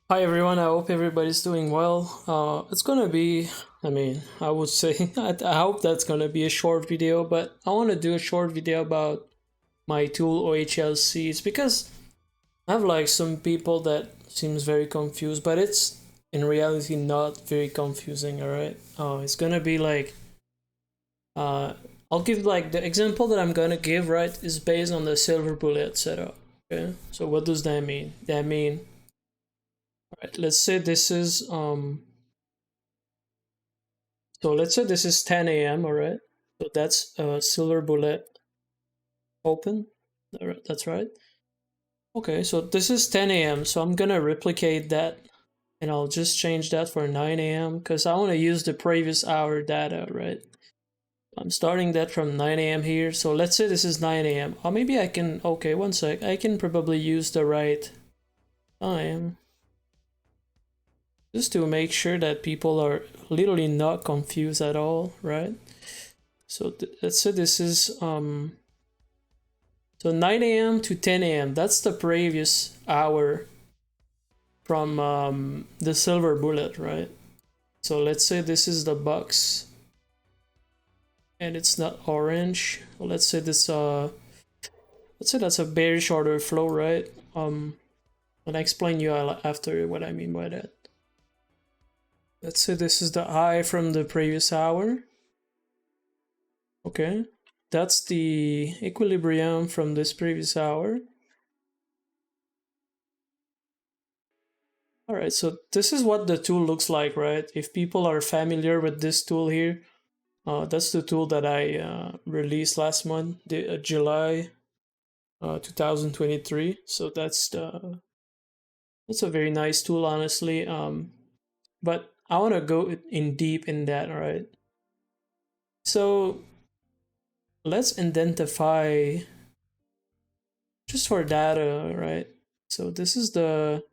Hi everyone, I hope everybody's doing well. It's gonna be, I would say, I hope that's gonna be a short video, but I want to do a short video about my tool oHLc. It's because I have like some people that seems very confused, but it's in reality not very confusing, alright? It's gonna be like, uh, I'll give like the example that I'm gonna give, right, is based on the silver bullet setup, okay? So what does that mean? That mean, right, let's say this is, So let's say this is 10 a.m. All right. So that's a silver bullet open. All right, that's right. Okay, so this is 10 a.m. So I'm gonna replicate that and I'll just change that for 9 a.m. because I want to use the previous hour data, right? I'm starting that from 9 a.m. here. So let's say this is 9 a.m. Or maybe I can, okay, one sec. I can probably use the right time just to make sure that people are literally not confused at all, right? So let's say this is So 9 a.m. to 10 a.m. That's the previous hour from the silver bullet, right? So let's say this is the box and it's not orange. Let's say this let's say that's a bearish order flow, right? And I explain you after what I mean by that. Let's say this is the high from the previous hour. Okay. That's the equilibrium from this previous hour. All right, so this is what the tool looks like, right? If people are familiar with this tool here, that's the tool that I released last month, July 2023. So that's a very nice tool, honestly. But I want to go in deep in that, all right? So let's identify just for data, right? So this is the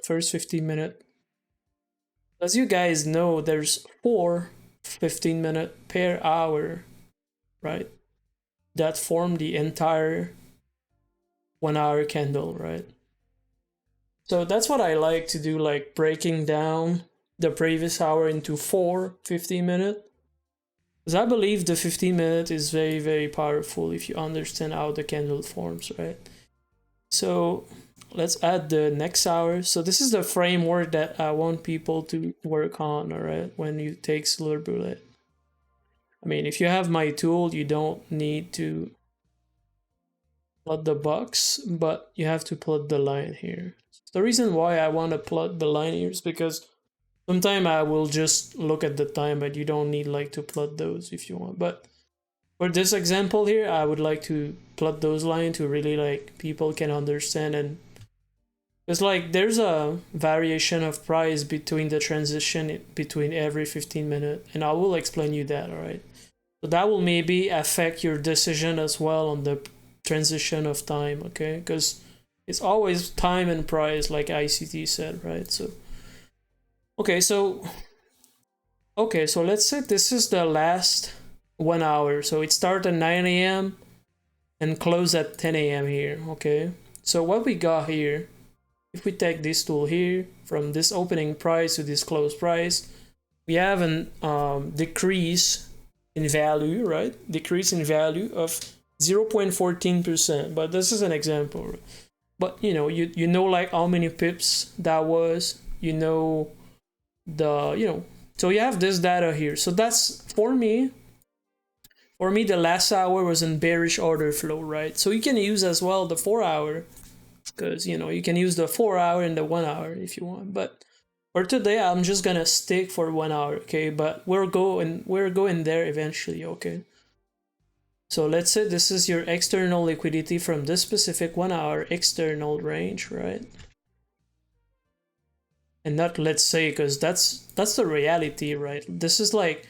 first 15 minute. As you guys know, there's four 15-minute per hour, right? That form the entire 1 hour candle, right? So that's what I like to do, like breaking down the previous hour into four 15-minute. Because I believe the 15-minute is very, very powerful if you understand how the candle forms, right? So let's add the next hour. So this is the framework that I want people to work on, all right, when you take Silver Bullet. If you have my tool, you don't need to plot the box, but you have to plot the line here. The reason why I want to plot the line here is because sometimes I will just look at the time, but you don't need like to plot those if you want. But for this example here, I would like to plot those lines to really like people can understand, and it's like there's a variation of price between the transition between every 15 minutes, and I will explain you that, all right? So that will maybe affect your decision as well on the transition of time, okay? Because it's always time and price, like ICT said, right? So okay, so let's say this is the last 1 hour. So it starts at 9 a.m. and close at 10 a.m. here, okay? So what we got here, if we take this tool here from this opening price to this close price, we have an decrease in value, right? Decrease in value of 0.14%. But this is an example. But you know like how many pips that was. You know so you have this data here. So that's for me. For me, the last hour was in bearish order flow, right? So you can use as well the 4 hour, because you can use the 4 hour and the 1 hour if you want. But for today, I'm just gonna stick for 1 hour, okay? But we're going there eventually, okay? So let's say this is your external liquidity from this specific 1 hour external range, right? And not let's say, because that's the reality, right? This is like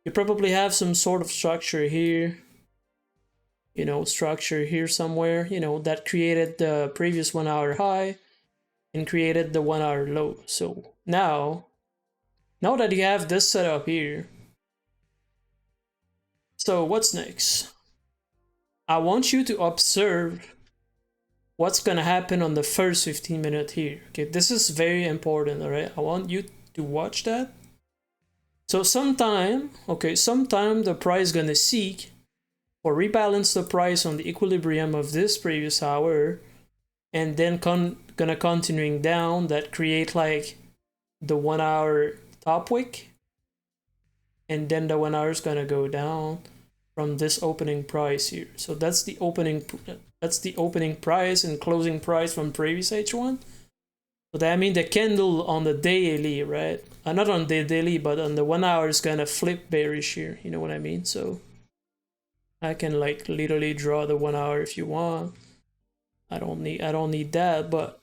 you probably have some sort of structure here, structure here somewhere, that created the previous 1 hour high and created the 1 hour low. So now that you have this setup here, so what's next? I want you to observe what's gonna happen on the first 15 minutes here. Okay, this is very important, all right? I want you to watch that. So sometime the price gonna seek or rebalance the price on the equilibrium of this previous hour, and then gonna continuing down, that create like the 1 hour top wick, and then the 1 hour is gonna go down from this opening price here. So that's the opening price and closing price from previous H1. So that means the candle on the daily, right? Not on the daily, but on the 1 hour is gonna flip bearish here. You know what I mean? So I can like literally draw the 1 hour if you want. I don't need that, but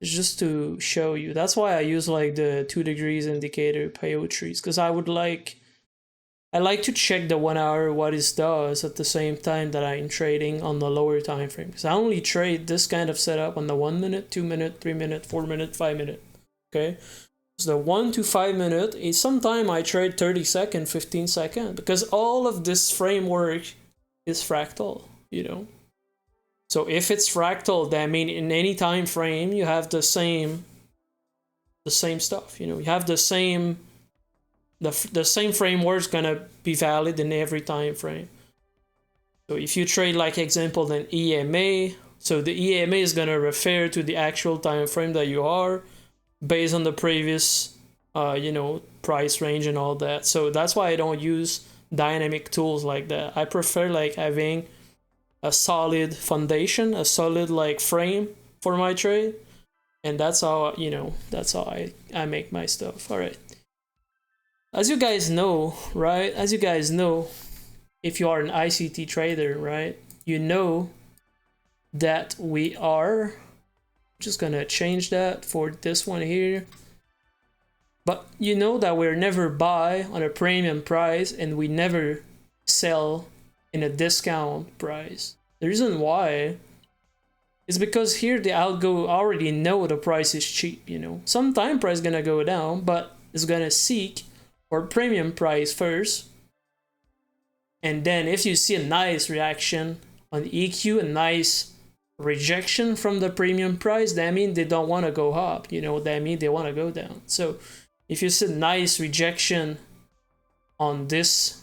it's just to show you. That's why I use like the 2 degrees indicator peyote trees, because I like to check the 1 hour what it does at the same time that I'm trading on the lower time frame. Because I only trade this kind of setup on the 1 minute, 2 minute, 3 minute, 4 minute, 5 minute. Okay, so the 1 to 5 minute is sometimes I trade 30 second, 15 second, because all of this framework is fractal, you know. So if it's fractal, that means in any time frame you have the same stuff. You know, you have the same framework is gonna be valid in every time frame. So if you trade like example then EMA, so the EMA is gonna refer to the actual time frame that you are based on the previous price range and all that. So that's why I don't use dynamic tools like that. I prefer like having a solid foundation, a solid like frame for my trade, and that's how I make my stuff. All right, as you guys know, right, if you are an ICT trader, right, you know that we are just gonna change that for this one here, but you know that we're never buy on a premium price and we never sell in a discount price. The reason why is because here the algo already know the price is cheap, you know. Sometime price gonna go down, but it's gonna seek for premium price first. And then if you see a nice reaction on the EQ, a nice rejection from the premium price, that means they don't want to go up, you know, that means they want to go down. So if you see a nice rejection on this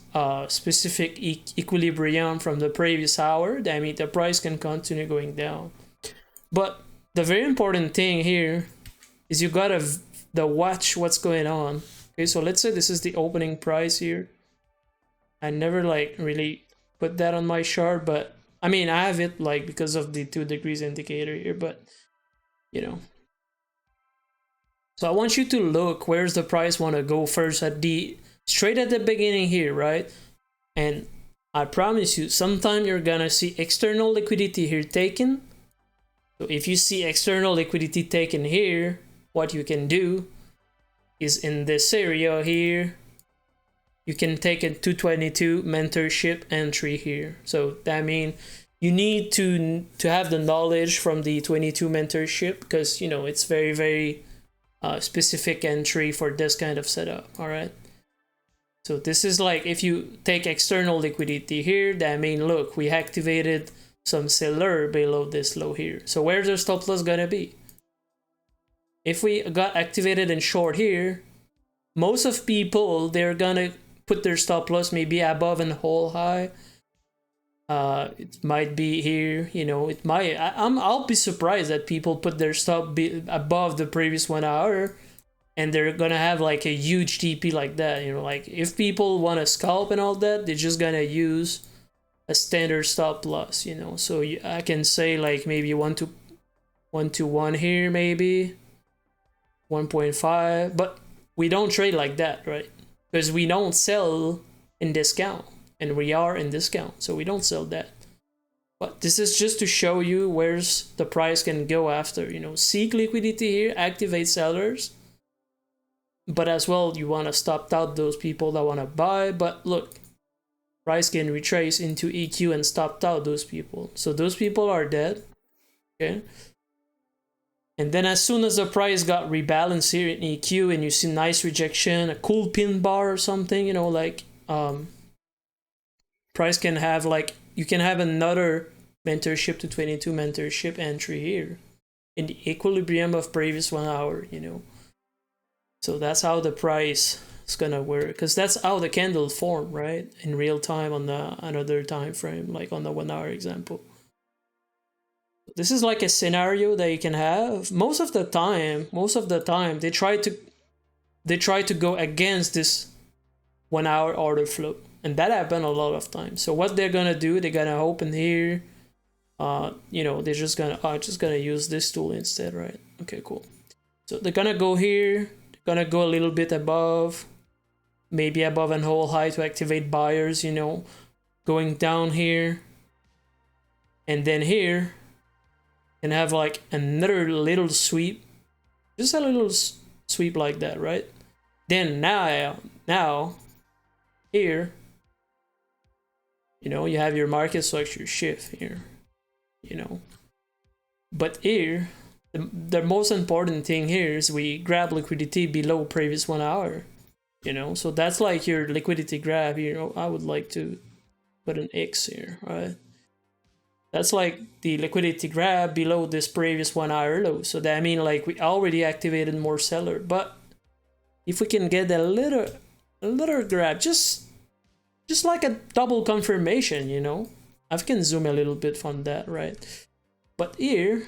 specific equilibrium from the previous hour, that means the price can continue going down. But the very important thing here is you gotta watch what's going on. Okay, so let's say this is the opening price here. I never like really put that on my chart, but I mean I have it like because of the 2 degrees indicator here, but you know. So I want you to look where's the price want to go first straight at the beginning here, right? And I promise you, sometime you're gonna see external liquidity here taken. So if you see external liquidity taken here, what you can do is in this area here, you can take a 222 mentorship entry here. So that means you need to have the knowledge from the 22 mentorship, because you know it's very, very specific entry for this kind of setup. All right. So this is like if you take external liquidity here, that means look, we activated some seller below this low here. So where's the stop loss gonna be? If we got activated in short here, most of people, they're gonna put their stop loss maybe above and whole high. It might be here, you know, it might, I'll be surprised that people put their stop above the previous 1 hour and they're gonna have like a huge TP like that, you know. Like if people want to scalp and all that, they're just gonna use a standard stop loss, you know. So I can say like maybe 1 to 1 here, maybe 1.5, but we don't trade like that, right? Because we don't sell in discount, and we are in discount, so we don't sell that. But this is just to show you where's the price can go after, you know. Seek liquidity here, activate sellers, but as well you want to stop out those people that want to buy. But look, price can retrace into EQ and stop out those people, so those people are dead. Okay, and then as soon as the price got rebalanced here in EQ and you see nice rejection, a cool pin bar or something, you know, like price can have like, you can have another mentorship to 22 mentorship entry here in the equilibrium of previous 1 hour, you know. So that's how the price is gonna work, because that's how the candle form, right, in real time on the another time frame, like on the 1 hour example. This is like a scenario that you can have. Most of the time they try to go against this 1 hour order flow, and that happened a lot of times. So what they're gonna do, they're gonna open here, you know, they're just gonna use this tool instead, right? Okay, cool. So they're gonna go here, they're gonna go a little bit above, maybe above an whole high to activate buyers, you know, going down here, and then here, and have like another little sweep, just a little sweep like that, right? Then now here, you know, you have your market structure shift here, you know. But here, the most important thing here is we grab liquidity below previous 1 hour, you know. So that's like your liquidity grab here. I would like to put an X here, right? That's like the liquidity grab below this previous 1 hour low. So that means like we already activated more seller. But if we can get a little grab, just like a double confirmation, you know. I can zoom a little bit from that, right? But here,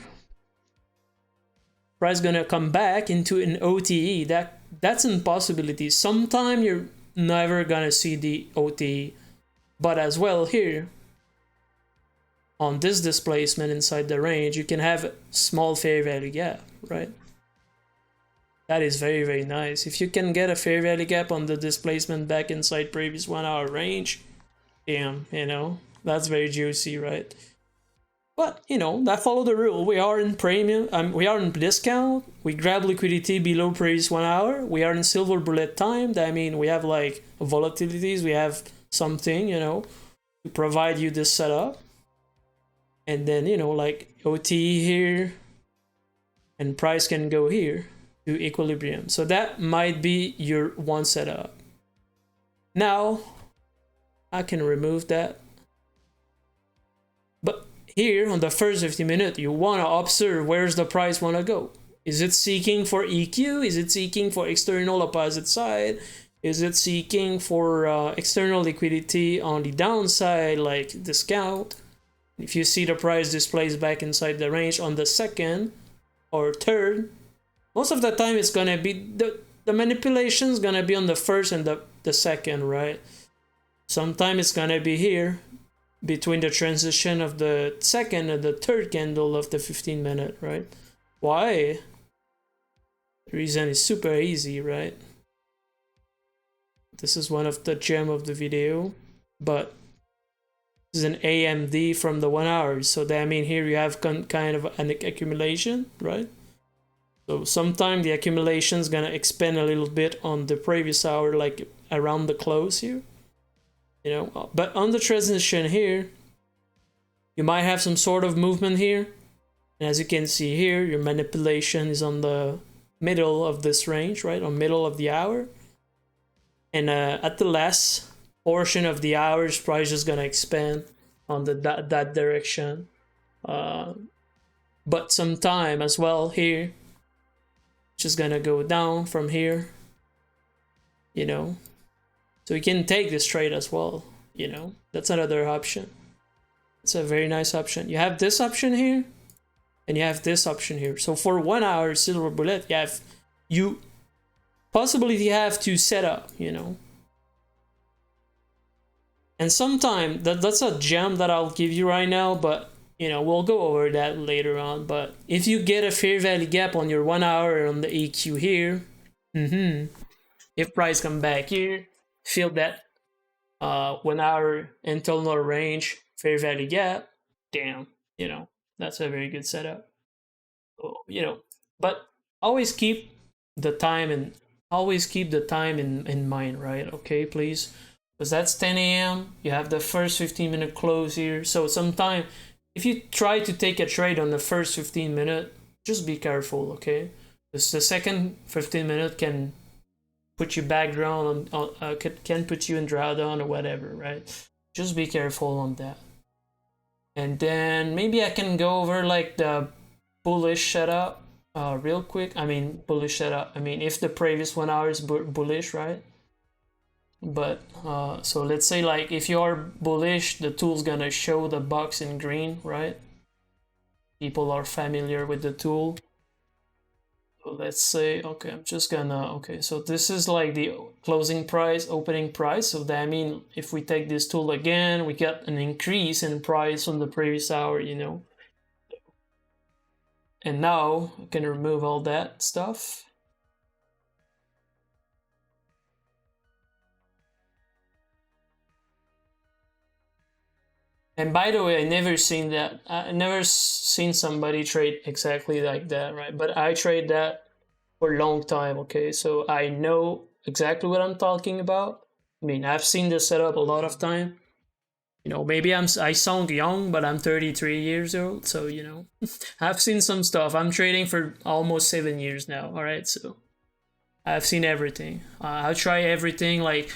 price gonna come back into an OTE. That's an impossibility. Sometime you're never gonna see the OTE. But as well here, on this displacement inside the range, you can have a small fair value gap, right? That is very, very nice. If you can get a fair value gap on the displacement back inside previous 1 hour range, damn, you know, that's very juicy, right? But, you know, that follow the rule. We are in premium, we are in discount, we grab liquidity below previous 1 hour, we are in silver bullet time. That means we have like volatilities, we have something, you know, to provide you this setup. And then, you know, like OTE here, and price can go here to equilibrium. So that might be your one setup. Now, I can remove that. But here on the first 50 minutes, you want to observe where's the price want to go. Is it seeking for EQ? Is it seeking for external opposite side? Is it seeking for external liquidity on the downside, like discount? If you see the price displays back inside the range on the second or third, most of the time it's gonna be the manipulation is gonna be on the first and the second, right? Sometimes it's gonna be here between the transition of the second and the third candle of the 15 minute, right? Why? The reason is super easy, right? This is one of the gem of the video, but this is an AMD from the 1 hour. So that means here you have kind of an accumulation, right? So sometimes the accumulation is gonna expand a little bit on the previous hour, like around the close here, you know. But on the transition here, you might have some sort of movement here. And as you can see here, your manipulation is on the middle of this range, right? On middle of the hour. And at the last portion of the hours, price is gonna expand on that direction. But sometime as well here, just gonna go down from here, you know. So you can take this trade as well, you know. That's another option. It's a very nice option. You have this option here, and you have this option here. So for 1 hour silver bullet, you possibly have to set up, you know. And sometime that's a gem that I'll give you right now, but you know, we'll go over that later on. But if you get a fair value gap on your 1 hour on the EQ here, if price come back here, feel that 1 hour internal range fair value gap, damn, you know, that's a very good setup. So, you know, but always keep the time and in mind, right? Okay, please. Because that's 10 a.m. You have the first 15-minute close here. So sometime if you try to take a trade on the first 15 minutes, just be careful, okay? Because the second 15 minutes can put you back down can put you in drawdown or whatever, right? Just be careful on that. And then maybe I can go over like the bullish setup real quick. I mean, bullish setup. I mean, if the previous 1 hour is bullish, right? But so let's say like if you are bullish, the tool's gonna show the box in green, right? People are familiar with the tool. So let's say, okay, I'm just gonna, okay, so this is like the closing price, opening price. So that means if we take this tool again, we get an increase in price from the previous hour, you know. And now I can remove all that stuff. And by the way, I never seen that. I never seen somebody trade exactly like that, right? But I trade that for a long time, okay? So I know exactly what I'm talking about. I mean, I've seen this setup a lot of time. You know, maybe I sound young, but I'm 33 years old, so you know, I've seen some stuff. I'm trading for almost 7 years now. All right, so I've seen everything. I try everything. Like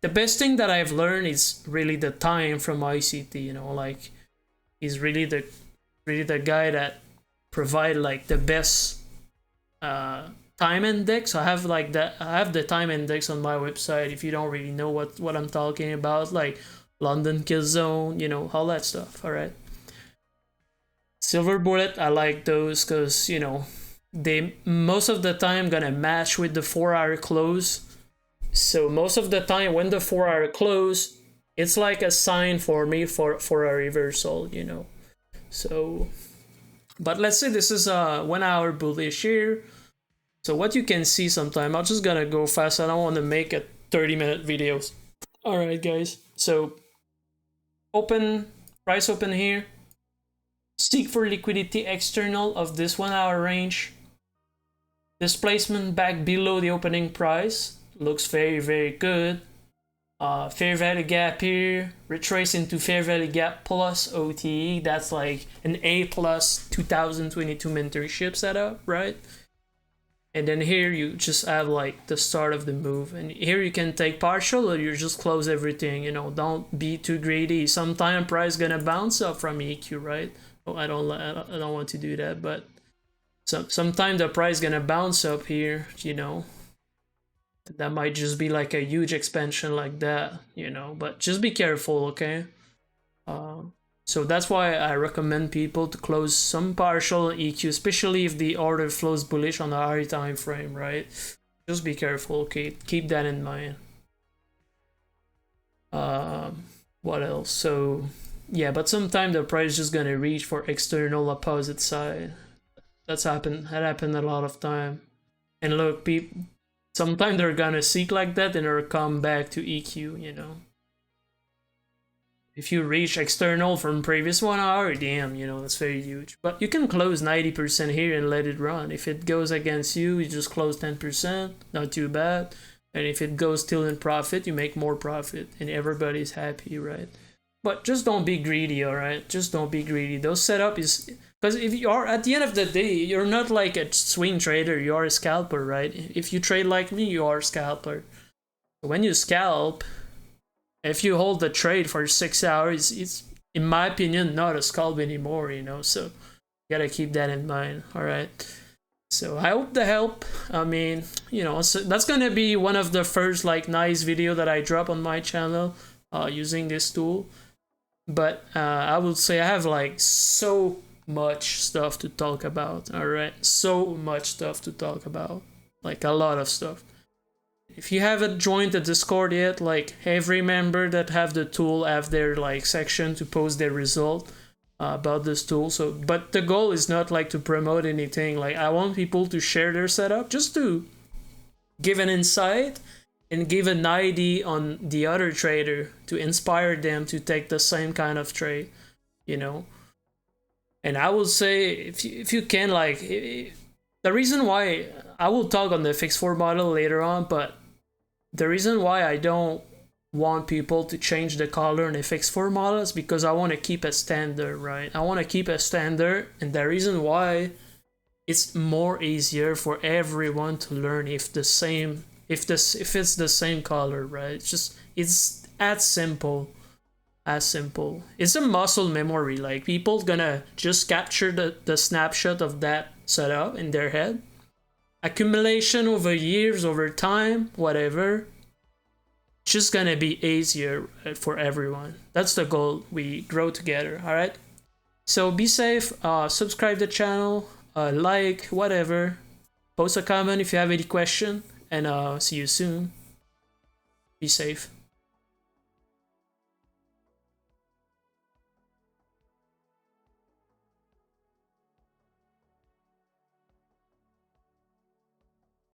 the best thing that I've learned is really the time from ICT. You know, like he's really the guy that provide like the best time index. I have like that. I have the time index on my website. If you don't really know what I'm talking about, like London kill zone, you know, all that stuff. All right. Silver bullet, I like those because you know they most of the time gonna match with the 4 hour close. So most of the time when the 4 hour close, it's like a sign for me for a reversal, you know. So, but let's say this is a 1 hour bullish here. So what you can see sometime, I'm just gonna go fast. I don't want to make a 30-minute videos. All right, guys. So open price open here. Seek for liquidity external of this 1 hour range. Displacement back below the opening price. Looks very, very good. Fair value gap here. Retrace into fair value gap plus OTE. That's like an A plus 2022 mentorship setup, right? And then here you just have like the start of the move. And here you can take partial or you just close everything. You know, don't be too greedy. Sometime price gonna bounce up from EQ, right? Oh, I don't want to do that, but sometimes the price gonna bounce up here, you know. That might just be like a huge expansion like that, you know, but just be careful, okay? So that's why I recommend people to close some partial EQ, especially if the order flows bullish on a higher time frame, right? Just be careful, okay? Keep that in mind. What else? So yeah, but sometimes the price is just gonna reach for external opposite side. That happened a lot of time. And look, sometimes they're gonna seek like that and they'll come back to EQ, you know. If you reach external from previous 1 hour, damn, you know, that's very huge. But you can close 90% here and let it run. If it goes against you, you just close 10%, not too bad. And if it goes still in profit, you make more profit and everybody's happy, right? But just don't be greedy, all right? Just don't be greedy. Those setup is because if you are at the end of the day, you're not like a swing trader. You are a scalper, right? If you trade like me, you are a scalper. When you scalp, if you hold the trade for 6 hours, it's in my opinion not a scalp anymore. You know, so you gotta keep that in mind. All right. So I hope that help. I mean, you know, so that's gonna be one of the first like nice video that I drop on my channel using this tool. But I would say I have like so much stuff to talk about. All right, so much stuff to talk about, like a lot of stuff. If you haven't joined the Discord yet, like every member that have the tool have their like section to post their result about this tool. So, but the goal is not like to promote anything. Like I want people to share their setup just to give an insight and give an idea on the other trader to inspire them to take the same kind of trade, you know. And I will say if you can like the reason why I will talk on the FX4 model later on, but the reason why I don't want people to change the color in FX4 model is because I want to keep a standard, right? I want to keep a standard, and the reason why it's more easier for everyone to learn if it's the same color, right? It's as simple. As simple. It's a muscle memory. Like people gonna just capture the snapshot of that setup in their head. Accumulation over years, over time, whatever. Just gonna be easier for everyone. That's the goal. We grow together. All right. So be safe. Subscribe the channel. Like whatever. Post a comment if you have any question. And see you soon. Be safe.